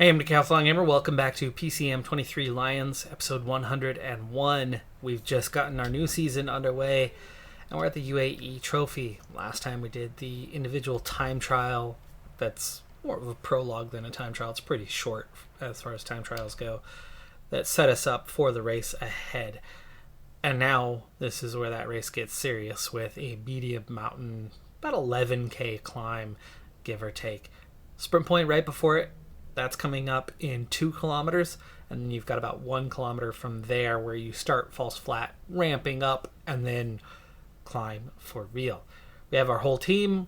Hey, I'm Decathlon Gamer. Welcome back to PCM23 Lions, episode 101. We've just gotten our new season underway, and we're at the UAE trophy. Last time we did the individual time trial. That's more of a prologue than a time trial. It's pretty short as far as time trials go. That set us up for the race ahead. And now this is where that race gets serious with a medium mountain, about 11K climb, give or take. Sprint point right before it. That's coming up in 2 kilometers, and then you've got about 1 kilometer from there where you start false flat, ramping up, and then climb for real. We have our whole team.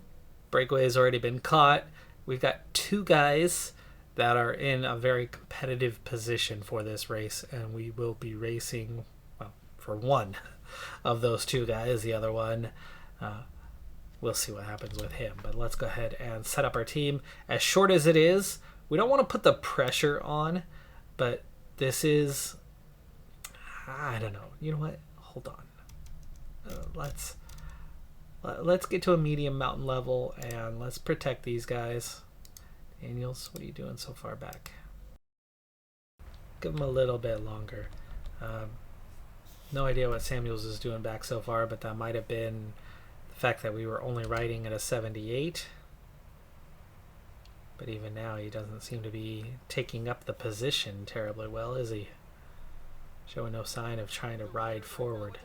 Breakaway has already been caught. We've got 2 guys that are in a very competitive position for this race, and we will be racing, well, for one of those 2 guys. The other one, we'll see what happens with him. But let's go ahead and set up our team. As short as it is, we don't want to put the pressure on, but this is, I don't know. You know what? Hold on. Let's get to a medium mountain level and let's protect these guys. Daniels, what are you doing so far back? Give him a little bit longer. No idea what Samuels is doing back so far, but that might have been the fact that we were only riding at a 78. But even now, he doesn't seem to be taking up the position terribly well, is he? Showing no sign of trying to ride forward.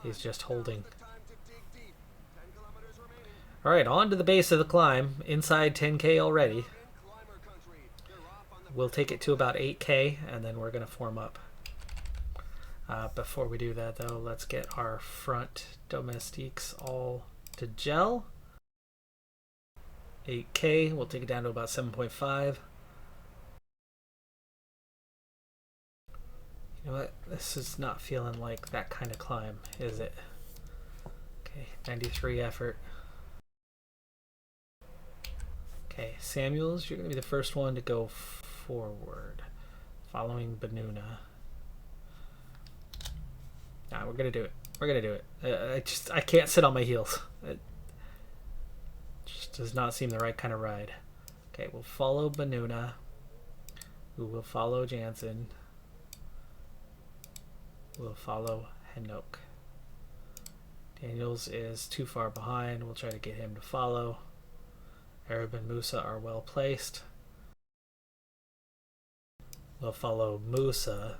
He's just holding. Alright, on to the base of the climb. Inside 10K already. We'll take it to about 8K, and then we're going to form up. Before we do that, though, let's get our front domestiques all to gel. 8K, we'll take it down to about 7.5. You know what? This is not feeling like that kind of climb, is it? Okay, 93 effort. Okay, Samuels, you're going to be the first one to go forward, following Benuna. Nah, we're going to do it. We're going to do it. I can't sit on my heels. Does not seem the right kind of ride. Okay, we'll follow Benuna, who will follow Jansen. We'll follow Henok. Daniels is too far behind. We'll try to get him to follow. Arab and Musa are well placed. We'll follow Musa.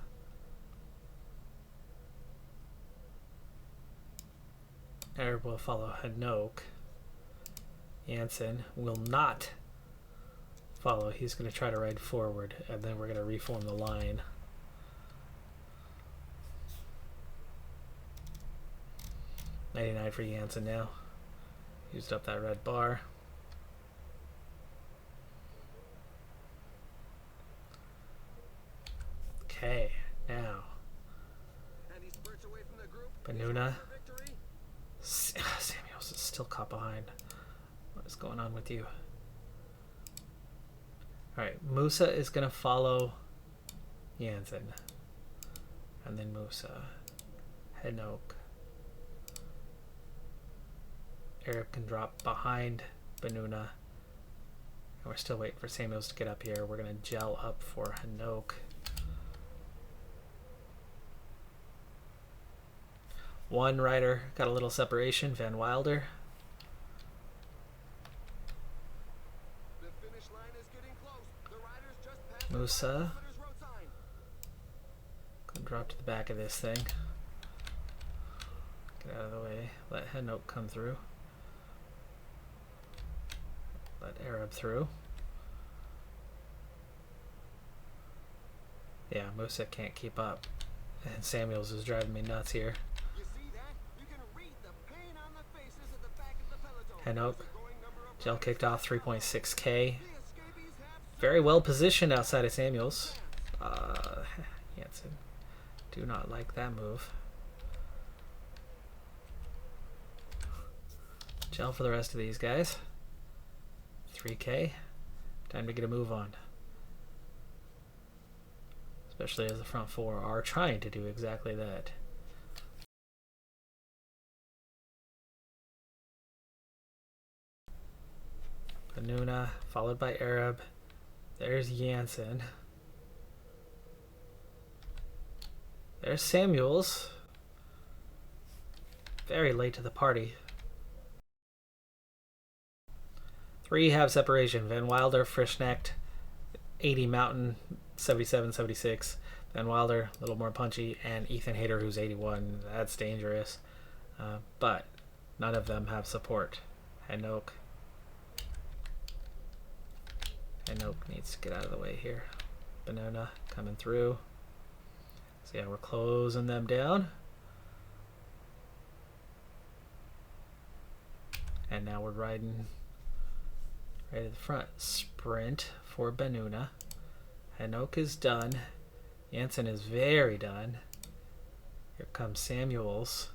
Arab will follow Henok. Jansen will not follow. He's going to try to ride forward, and then we're going to reform the line. $99 for Jansen now. Used up that red bar. Okay, now Benuna. Samuels is still caught behind. What is going on with you? Alright, Musa is going to follow Jansen. And then Musa. Henok. Arab can drop behind Benuna. And we're still waiting for Samuels to get up here. We're going to gel up for Henok. One rider got a little separation, Van Wilder. Musa. Can drop to the back of this thing. Get out of the way. Let Henok come through. Let Arab through. Yeah, Musa can't keep up. And Samuels is driving me nuts here. Henok. Gel kicked off 3.6K. Very well positioned outside of Samuels. Jansen. Do not like that move. Gel for the rest of these guys. 3K. Time to get a move on. Especially as the front 4 are trying to do exactly that. Benuna, followed by Arab. There's Janssen. There's Samuels. Very late to the party. 3 have separation. Van Wilder, Frischknecht, 80 Mountain, 77, 76. Van Wilder, a little more punchy, and Ethan Hayter, who's 81. That's dangerous. But none of them have support. Hanoch needs to get out of the way here. Banana coming through. So yeah, we're closing them down. And now we're riding right at the front. Sprint for Benuna. Hanoch is done. Janssen is very done. Here comes Samuels.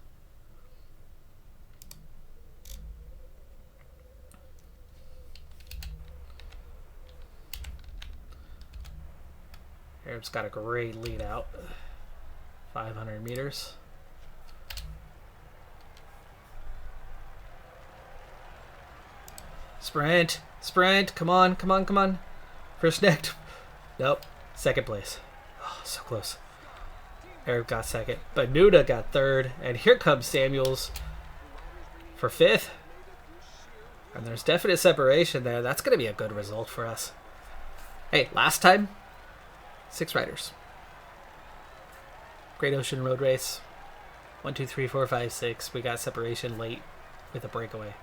Arab's got a great lead out. 500 meters. Sprint! Sprint! Come on, come on, come on. Frischknecht. Nope. Second place. Oh, so close. Arab got second. Benuna got third. And here comes Samuels for fifth. And there's definite separation there. That's going to be a good result for us. Hey, last time, 6 riders. Great Ocean Road Race. 1, 2, 3, 4, 5, 6. We got separation late with a breakaway.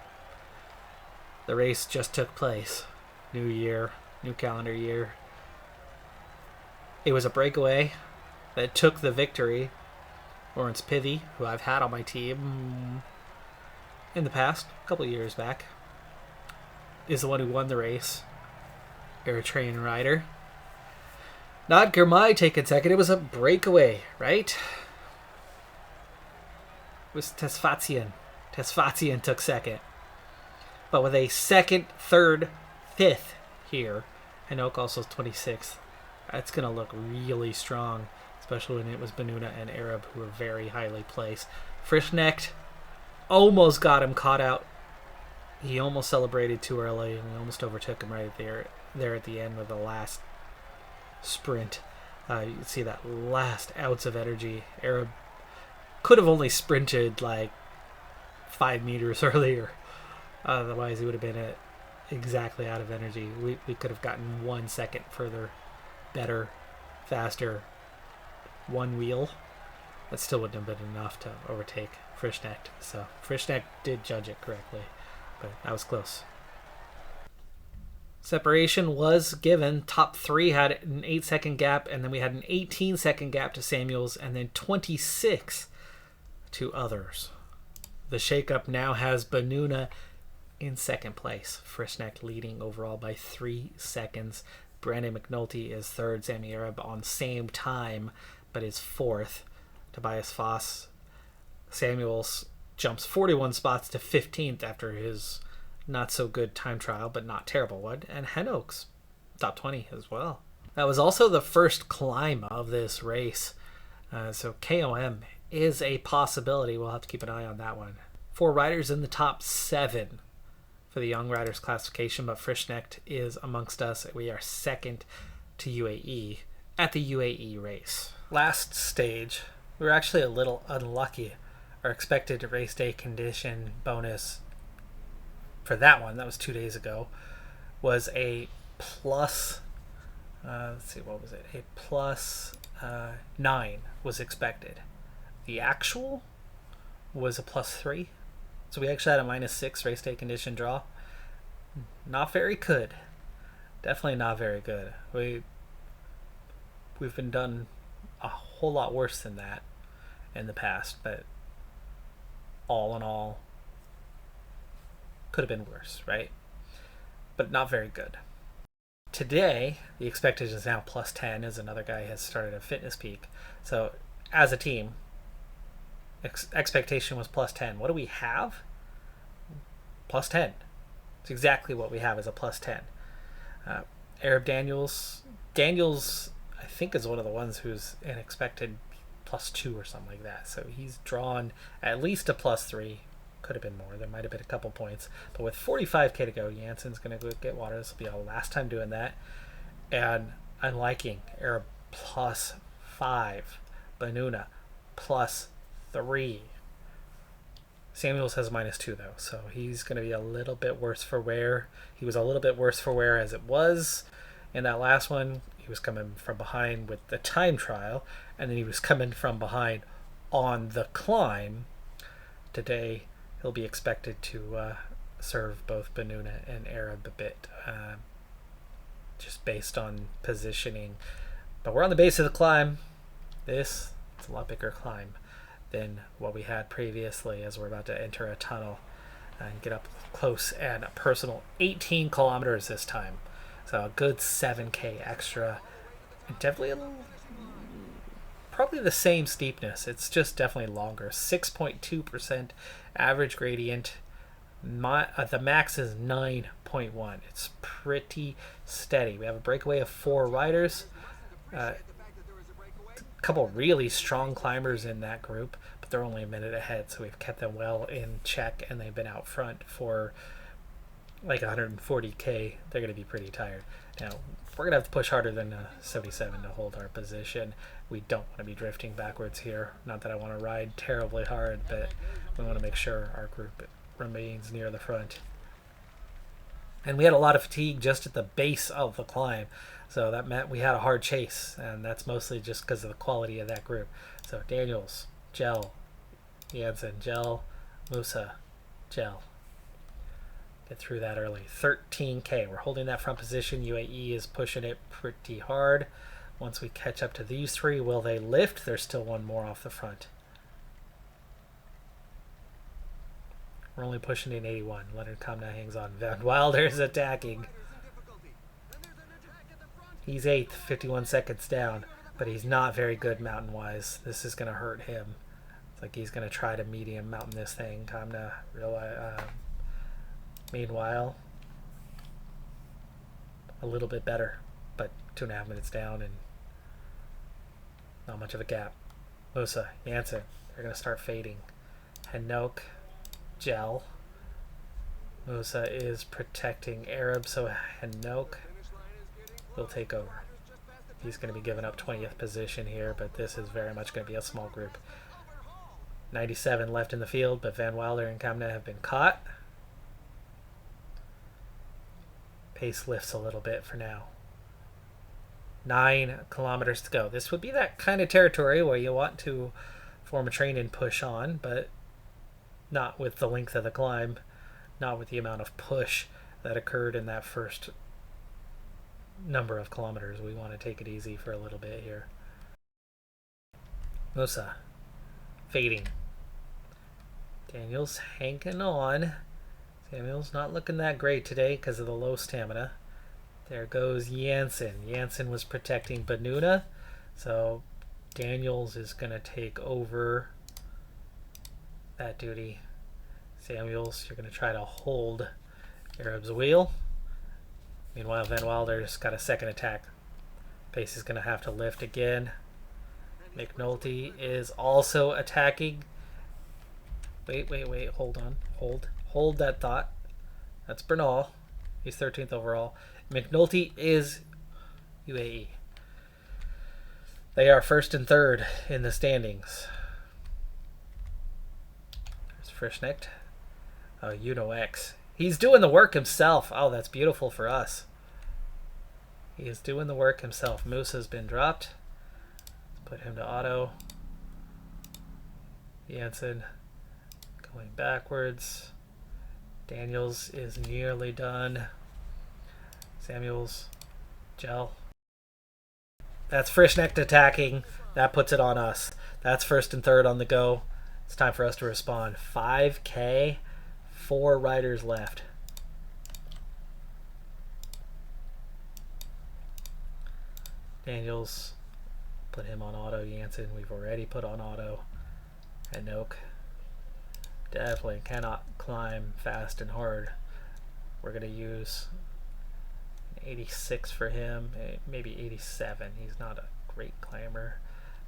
The race just took place. New year, new calendar year. It was a breakaway that took the victory. Lawrence Pithy, who I've had on my team in the past, a couple of years back, is the one who won the race. Eritrean rider. Not Girmay taking second. It was a breakaway, right? It was Tesfazian. Tesfazian took second. But with a second, third, fifth here, Hanoch also 26th. That's going to look really strong, especially when it was Benuna and Arab, who were very highly placed. Frischknecht almost got him caught out. He almost celebrated too early, and we almost overtook him right there at the end with the last sprint. You can see that last ounce of energy. Arab could have only sprinted like 5 meters earlier. Otherwise, he would have been exactly out of energy. We could have gotten 1 second further, better, faster, one wheel. That still wouldn't have been enough to overtake Frischknecht. So Frischknecht did judge it correctly, but that was close. Separation was given. Top 3 had an 8-second gap, and then we had an 18-second gap to Samuels, and then 26 to others. The shakeup now has Benuna in second place. Frischknecht leading overall by 3 seconds. Brandon McNulty is third. Sammy Arab on same time, but is fourth. Tobias Foss. Samuels jumps 41 spots to 15th after his not so good time trial, but not terrible one. And Hanoch's top 20 as well. That was also the first climb of this race. So KOM is a possibility. We'll have to keep an eye on that one. 4 riders in the top 7 for the Young Riders classification, but Frischknecht is amongst us. We are second to UAE at the UAE race. Last stage, we were actually a little unlucky. Our expected race day condition bonus for that one, that was 2 days ago, was a plus, let's see, what was it? A plus 9 was expected. The actual was a plus 3. So we actually had a -6 race day condition draw. Not very good. Definitely not very good. We've been done a whole lot worse than that in the past, but all in all, could have been worse, right? But not very good. Today, the expectation is now plus 10 as another guy has started a fitness peak. So as a team, expectation was plus 10. What do we have? Plus 10. It's exactly what we have as a plus 10. Arab Daniels, I think, is one of the ones who's an expected plus 2 or something like that. So he's drawn at least a plus 3. Could have been more. There might have been a couple points. But with 45k to go, Janssen's going to go get water. This will be our last time doing that. And I'm liking Arab +5, Benuna +3. Samuels has -2 though, so he's going to be a little bit worse for wear. He was a little bit worse for wear as it was in that last one. He was coming from behind with the time trial, and then he was coming from behind on the climb. Today, he'll be expected to serve both Benuna and Arab a bit, just based on positioning. But we're on the base of the climb. It's a lot bigger climb than what we had previously, as we're about to enter a tunnel and get up close and personal. 18 kilometers this time, so a good 7K extra, and definitely probably the same steepness. It's just definitely longer. 6.2% average gradient. The max is 9.1. It's pretty steady. We have a breakaway of 4 riders. A couple really strong climbers in that group, but they're only a minute ahead, so we've kept them well in check, and they've been out front for like 140K. They're going to be pretty tired. Now, we're going to have to push harder than 77 to hold our position. We don't want to be drifting backwards here. Not that I want to ride terribly hard, but we want to make sure our group remains near the front. And we had a lot of fatigue just at the base of the climb, so that meant we had a hard chase, and that's mostly just because of the quality of that group. So Daniels, gel. Jansen, gel. Musa, gel. Get through that early. 13K. We're holding that front position. UAE is pushing it pretty hard. Once we catch up to these 3, will they lift? There's still one more off the front. We're only pushing in 81. Leonard Kamna hangs on. Van Wilder is attacking. He's 8th, 51 seconds down, but he's not very good mountain-wise. This is going to hurt him. It's like he's going to try to medium mountain this thing. Kamna, meanwhile, a little bit better, but 2.5 minutes down and not much of a gap. Musa, Jansen, they're going to start fading. Hanouk, gel. Musa is protecting Arab, so Hanouk will take over. He's going to be giving up 20th position here, but this is very much going to be a small group. 97 left in the field, but Van Wilder and Kamna have been caught. Pace lifts a little bit for now. 9 kilometers to go. This would be that kind of territory where you want to form a train and push on, but not with the length of the climb, not with the amount of push that occurred in that first number of kilometers. We want to take it easy for a little bit here. Musa fading. Daniels hanging on. Samuel's not looking that great today because of the low stamina. There goes Jansen. Jansen was protecting Benuna, so Daniels is going to take over that duty. Samuels, you're going to try to hold Arab's wheel. Meanwhile, Van Wilder's got a second attack. Pace is going to have to lift again. McNulty is also attacking. Wait. Hold on. Hold that thought. That's Bernal. He's 13th overall. McNulty is UAE. They are 1st and 3rd in the standings. There's Frischnecht. Oh, X. He's doing the work himself. Oh, that's beautiful for us. He is doing the work himself. Moose has been dropped. Let's put him to auto. Jansen going backwards. Daniels is nearly done. Samuels, gel. That's Frischnecht attacking. That puts it on us. That's 1st and 3rd on the go. It's time for us to respond. 5K, 4 riders left. Daniels, put him on auto. Jansen, we've already put on auto. And Noak definitely cannot climb fast and hard. We're going to use 86 for him, maybe 87. He's not a great climber.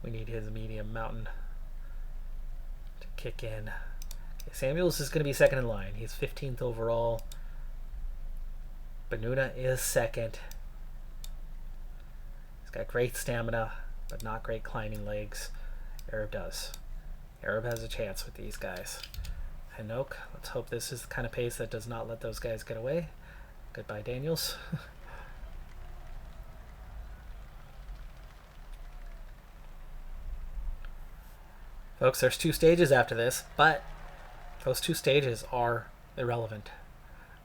We need his medium mountain to kick in. Okay, Samuels is going to be second in line. He's 15th overall. Benuna is second. got great stamina, but not great climbing legs. Arab does. Arab has a chance with these guys. Hanouk, let's hope this is the kind of pace that does not let those guys get away. Goodbye, Daniels. Folks, there's 2 stages after this, but those 2 stages are irrelevant.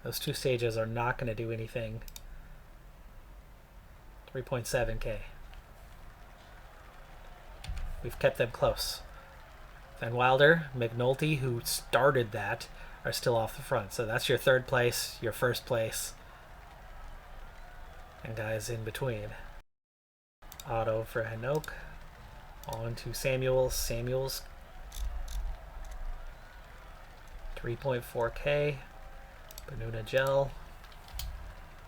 Those 2 stages are not going to do anything. 3.7k. We've kept them close. Van Wilder, McNulty, who started that, are still off the front. So that's your 3rd place, your 1st place, and guys in between. Otto for Hanouk. On to Samuels. Samuels, 3.4k. Benuna Gel.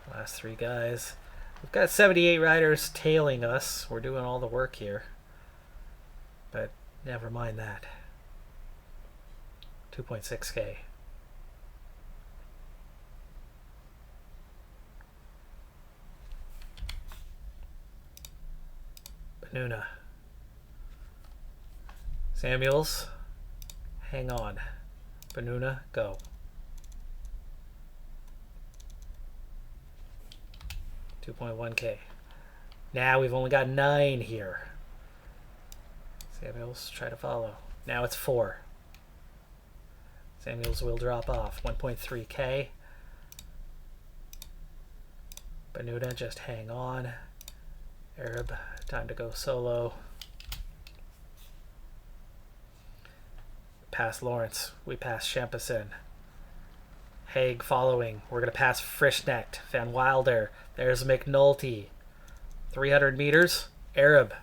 Last 3 guys. We've got 78 riders tailing us. We're doing all the work here. But never mind that. 2.6k. Benuna. Samuels, hang on. Benuna, go. 2.1k. Now we've only got 9 here. Samuels, try to follow. Now it's 4. Samuels will drop off. 1.3k. Benuna, just hang on. Arab, time to go solo. Pass Lawrence. We pass Champison. Haig following. We're going to pass Frischknecht. Van Wilder. There's McNulty. 300 meters. Arab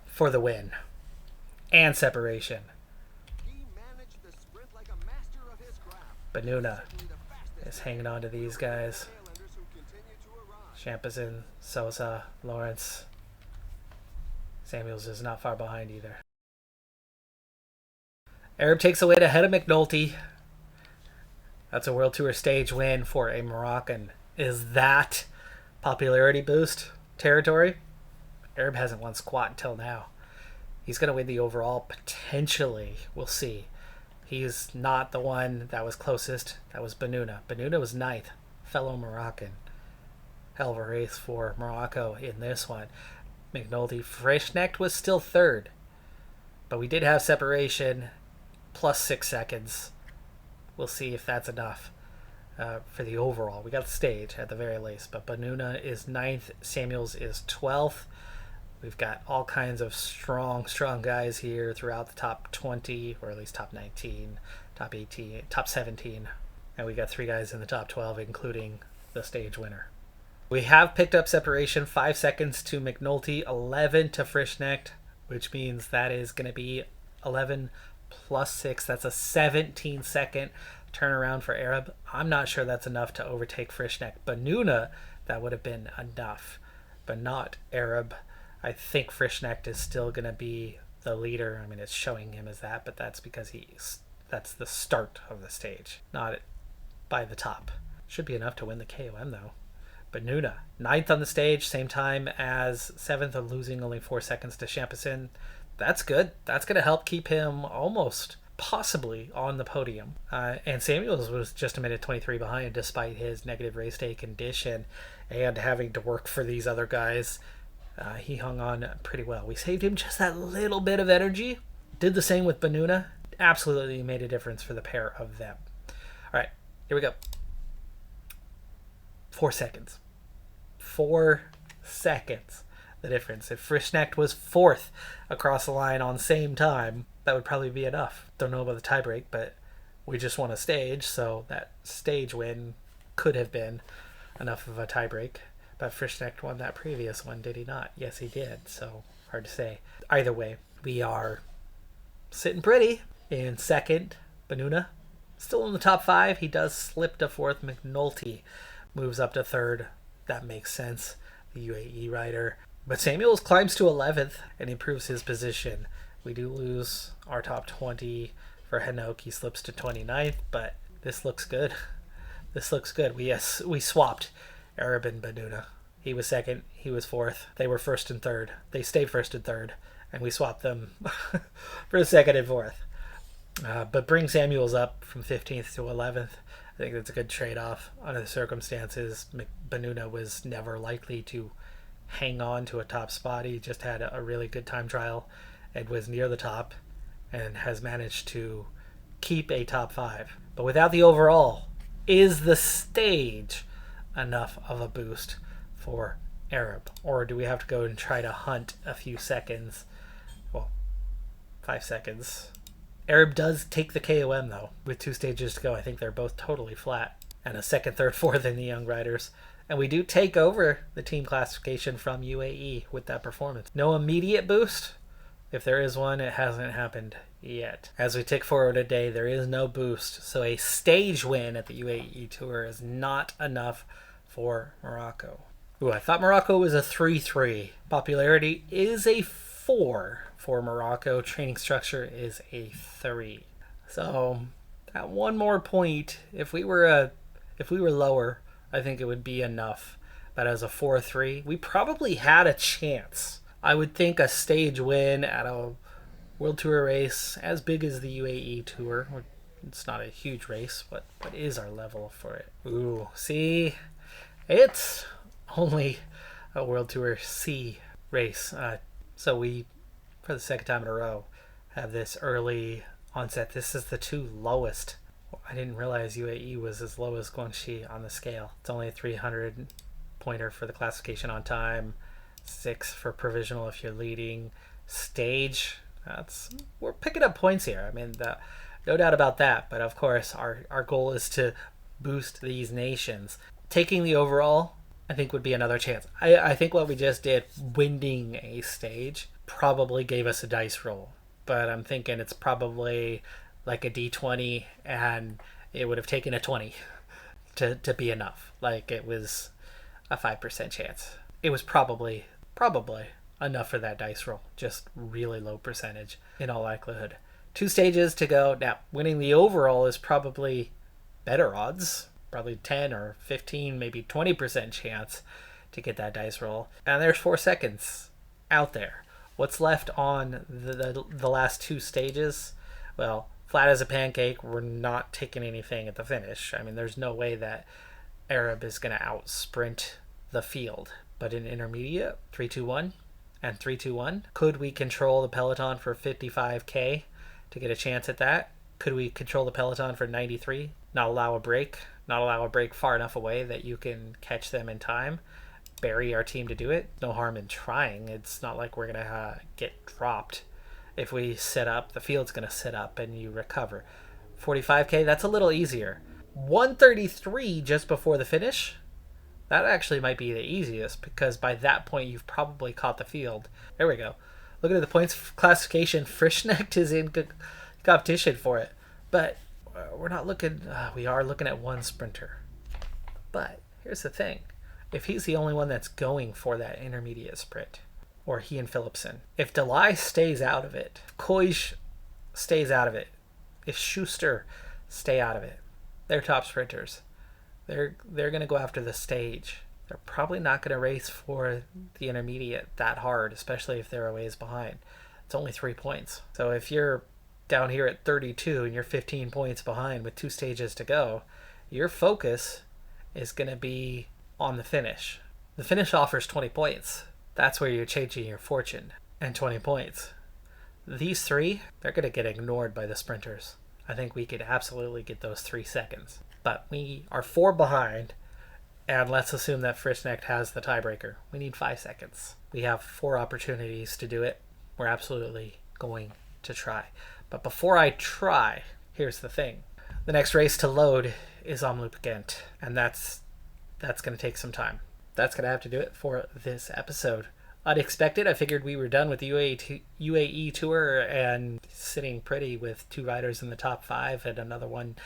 for the win. And separation. Benuna is hanging on to these guys. Champison, Sosa, Lawrence. Samuels is not far behind either. Arab takes away ahead of McNulty. That's a World Tour stage win for a Moroccan. Is that popularity boost territory? Arab hasn't won squat until now. He's going to win the overall potentially. We'll see. He's not the one that was closest. That was Benuna. Benuna was 9th. Fellow Moroccan. Hell of a race for Morocco in this one. McNulty. Frischknecht was still 3rd. But we did have separation. Plus 6 seconds. We'll see if that's enough for the overall. We got the stage at the very least, but Benuna is 9th. Samuels is 12th. We've got all kinds of strong guys here throughout the top 20, or at least top 19, top 18, top 17. And we got 3 guys in the top 12, including the stage winner. We have picked up separation. 5 seconds to McNulty, 11 to Frischknecht, which means that is going to be 11 plus 6. That's a 17-second turnaround for Arab. I'm not sure that's enough to overtake Frischknecht. Benuna, that would have been enough, but not Arab. I think Frischknecht is still going to be the leader. I mean, it's showing him as that, but that's because that's the start of the stage, not by the top. Should be enough to win the KOM though. Benuna, 9th on the stage, same time as 7th, and losing only 4 seconds to Champison. That's good. That's going to help keep him almost possibly on the podium. And Samuels was just a minute 23 behind despite his negative race day condition and having to work for these other guys. He hung on pretty well. We saved him just that little bit of energy. Did the same with Benuna. Absolutely made a difference for the pair of them. All right, here we go. 4 seconds. 4 seconds. The difference. If Frischknecht was 4th across the line on same time, that would probably be enough. Don't know about the tiebreak, but we just won a stage, so that stage win could have been enough of a tiebreak. But Frischknecht won that previous one, did he not? Yes, he did, so hard to say. Either way, we are sitting pretty. In 2nd, Benuna. Still in the top 5. He does slip to 4th. McNulty moves up to 3rd. That makes sense. The UAE rider. But Samuels climbs to 11th and improves his position. We do lose our top 20 for Hanouk. He slips to 29th, but this looks good. This looks good. We swapped Arab and Benuna. He was second. He was fourth. They were first and third. They stayed first and third, and we swapped them for second and fourth. But bring Samuels up from 15th to 11th. I think that's a good trade-off under the circumstances. Benuna was never likely to hang on to a top spot. He just had a really good time trial and was near the top and has managed to keep a top 5. But without the overall, is the stage enough of a boost for Arab? Or do we have to go and try to hunt a few seconds? Well, 5 seconds. Arab does take the KOM, though, with 2 stages to go. I think they're both totally flat. And a second, third, fourth in the young riders. And we do take over the team classification from UAE with that performance. No immediate boost. If there is one, it hasn't happened yet. As we tick forward a day, there is no boost. So a stage win at the UAE Tour is not enough for Morocco. Ooh, I thought Morocco was a 3-3. Popularity is a 4 for Morocco. Training structure is a 3. So at one more point, if we were lower, I think it would be enough. But as a 4-3, we probably had a chance. I would think a stage win at a World Tour race as big as the UAE Tour. It's not a huge race, but what is our level for it? Ooh, see, it's only a World Tour C race. So we, for the second time in a row, have this early onset. This is the 2 lowest. I didn't realize UAE was as low as Guangxi on the scale. It's only a 300 pointer for the classification on time, 6 for provisional if you're leading. Stage, we're picking up points here. I mean, no doubt about that. But of course, our goal is to boost these nations. Taking the overall, I think, would be another chance. I think what we just did, winning a stage, probably gave us a dice roll. But I'm thinking it's probably like a D20, and it would have taken a 20 to be enough. Like, it was a 5% chance. It was probably enough for that dice roll. Just really low percentage in all likelihood. 2 stages to go. Now, winning the overall is probably better odds. Probably 10 or 15, maybe 20% chance to get that dice roll. And there's 4 seconds out there. What's left on the last 2 stages? Well, flat as a pancake, we're not taking anything at the finish. I mean, there's no way that Arab is going to out-sprint the field. But in intermediate, 3-2-1 and 3-2-1. Could we control the peloton for 55K to get a chance at that? Could we control the peloton for 93? Not allow a break far enough away that you can catch them in time? Bury our team to do it? No harm in trying. It's not like we're going to get dropped. If we set up, the field's going to set up and you recover. 45K, that's a little easier. 133 just before the finish? That actually might be the easiest, because by that point you've probably caught the field. There we go. Looking at the points classification, Frischknecht is in good competition for it. But we're not looking, we are looking at one sprinter. But here's the thing. If he's the only one that's going for that intermediate sprint, or he and Philipsen, if Delay stays out of it, if Koij stays out of it, if Schuster stay out of it, they're top sprinters. They're going to go after the stage. They're probably not going to race for the intermediate that hard, especially if they're a ways behind. It's only 3 points. So if you're down here at 32 and you're 15 points behind with 2 stages to go, your focus is going to be on the finish. The finish offers 20 points. That's where you're changing your fortune. And 20 points. These 3, they're going to get ignored by the sprinters. I think we could absolutely get those 3 seconds. But we are 4 behind, and let's assume that Frischknecht has the tiebreaker. We need 5 seconds. We have 4 opportunities to do it. We're absolutely going to try. But before I try, here's the thing. The next race to load is Omloop Ghent, and that's going to take some time. That's going to have to do it for this episode. Unexpected. I figured we were done with the UAE Tour and sitting pretty with 2 riders in the top 5 and another one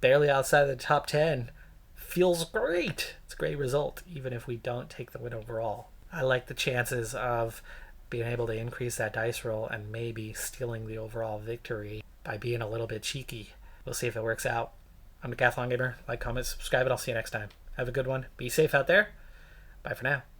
barely outside of the top 10. Feels great. It's a great result, even if we don't take the win overall. I like the chances of being able to increase that dice roll and maybe stealing the overall victory by being a little bit cheeky. We'll see if it works out. I'm Decathlon Gamer. Like, comment, subscribe, and I'll see you next time. Have a good one. Be safe out there. Bye for now.